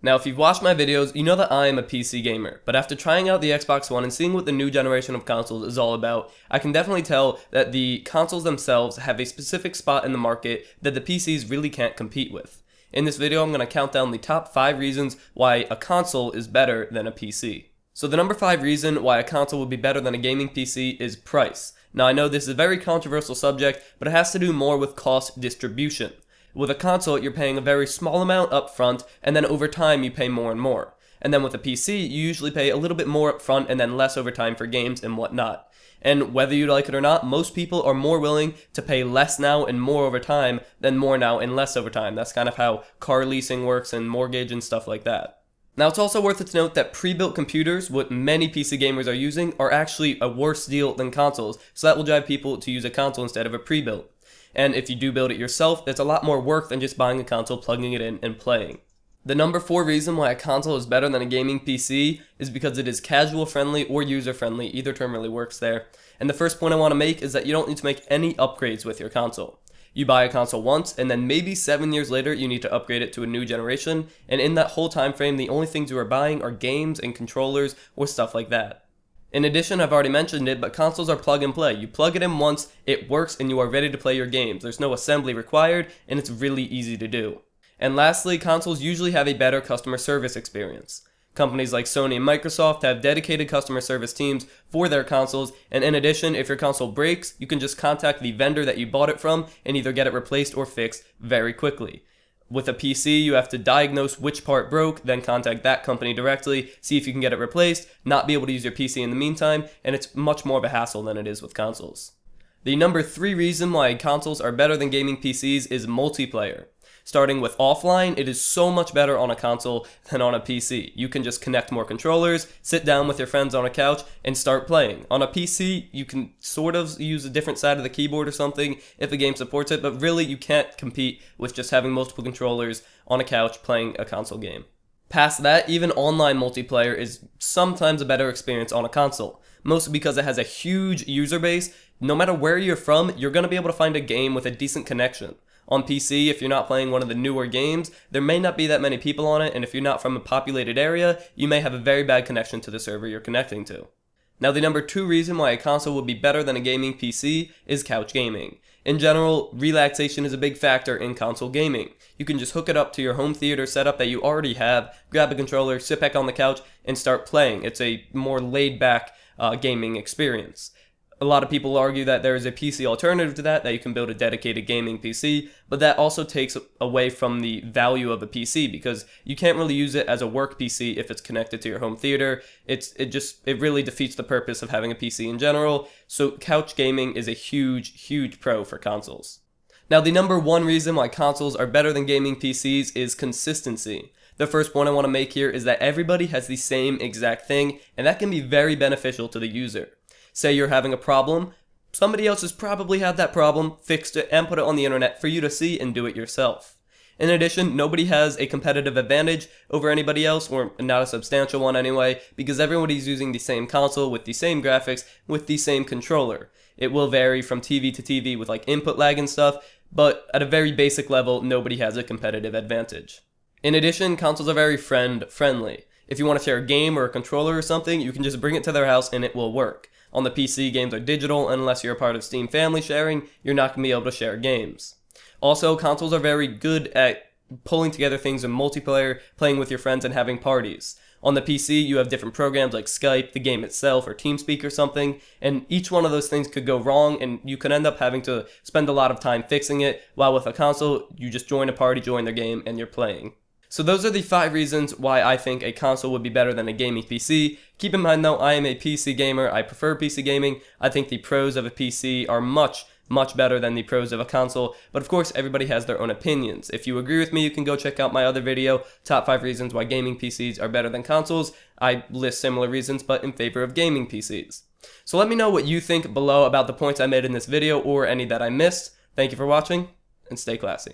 Now, if you've watched my videos, you know that I am a PC gamer, but after trying out the Xbox One and seeing what the new generation of consoles is all about, I can definitely tell that the consoles themselves have a specific spot in the market that the PCs really can't compete with. In this video, I'm going to count down the top 5 reasons why a console is better than a PC. So the number 5 reason why a console would be better than a gaming PC is price. Now, I know this is a very controversial subject, but it has to do more with cost distribution. With a console, you're paying a very small amount up front, and then over time you pay more and more. And then with a PC, you usually pay a little bit more up front and then less over time for games and whatnot. And whether you like it or not, most people are more willing to pay less now and more over time than more now and less over time. That's kind of how car leasing works and mortgage and stuff like that. Now, it's also worth it to note that pre-built computers, what many PC gamers are using, are actually a worse deal than consoles, so that will drive people to use a console instead of a pre-built. And if you do build it yourself, it's a lot more work than just buying a console, plugging it in, and playing. The number 4 reason why a console is better than a gaming PC is because it is casual friendly or user friendly. Either term really works there. And the first point I want to make is that you don't need to make any upgrades with your console. You buy a console once, and then maybe 7 years later you need to upgrade it to a new generation, and in that whole time frame the only things you are buying are games and controllers or stuff like that. In addition, I've already mentioned it, but consoles are plug and play. You plug it in once, it works, and you are ready to play your games. There's no assembly required, and it's really easy to do. And lastly, consoles usually have a better customer service experience. Companies like Sony and Microsoft have dedicated customer service teams for their consoles, and in addition, if your console breaks, you can just contact the vendor that you bought it from and either get it replaced or fixed very quickly. With a PC, you have to diagnose which part broke, then contact that company directly, see if you can get it replaced, not be able to use your PC in the meantime, and it's much more of a hassle than it is with consoles. The number 3 reason why consoles are better than gaming PCs is multiplayer. Starting with offline, it is so much better on a console than on a PC. You can just connect more controllers, sit down with your friends on a couch, and start playing. On a PC, you can sort of use a different side of the keyboard or something if the game supports it, but really you can't compete with just having multiple controllers on a couch playing a console game. Past that, even online multiplayer is sometimes a better experience on a console, mostly because it has a huge user base. No matter where you're from, you're going to be able to find a game with a decent connection. On PC, if you're not playing one of the newer games, there may not be that many people on it, and if you're not from a populated area, you may have a very bad connection to the server you're connecting to. Now, the number 2 reason why a console would be better than a gaming PC is couch gaming. In general, relaxation is a big factor in console gaming. You can just hook it up to your home theater setup that you already have, grab a controller, sit back on the couch, and start playing. It's a more laid-back gaming experience. A lot of people argue that there is a PC alternative to that you can build a dedicated gaming PC, but that also takes away from the value of a PC because you can't really use it as a work PC if it's connected to your home theater. It really defeats the purpose of having a PC in general, so couch gaming is a huge pro for consoles. Now, the number 1 reason why consoles are better than gaming PCs is consistency. The first point I want to make here is that everybody has the same exact thing, and that can be very beneficial to the user. Say you're having a problem, somebody else has probably had that problem, fixed it, and put it on the internet for you to see and do it yourself. In addition, nobody has a competitive advantage over anybody else, or not a substantial one anyway, because everybody's using the same console with the same graphics, with the same controller. It will vary from TV to TV with like input lag and stuff, but at a very basic level, nobody has a competitive advantage. In addition, consoles are very friendly. If you want to share a game or a controller or something, you can just bring it to their house and it will work. On the PC, games are digital, and unless you're a part of Steam family sharing, you're not going to be able to share games. Also, consoles are very good at pulling together things in multiplayer, playing with your friends, and having parties. On the PC, you have different programs like Skype, the game itself, or TeamSpeak or something, and each one of those things could go wrong, and you could end up having to spend a lot of time fixing it, while with a console, you just join a party, join their game, and you're playing. So those are the 5 reasons why I think a console would be better than a gaming PC. Keep in mind though, I am a PC gamer, I prefer PC gaming. I think the pros of a PC are much better than the pros of a console, but of course everybody has their own opinions. If you agree with me, you can go check out my other video, top 5 reasons why gaming PCs are better than consoles. I list similar reasons, but in favor of gaming PCs. So let me know what you think below about the points I made in this video or any that I missed. Thank you for watching, and stay classy.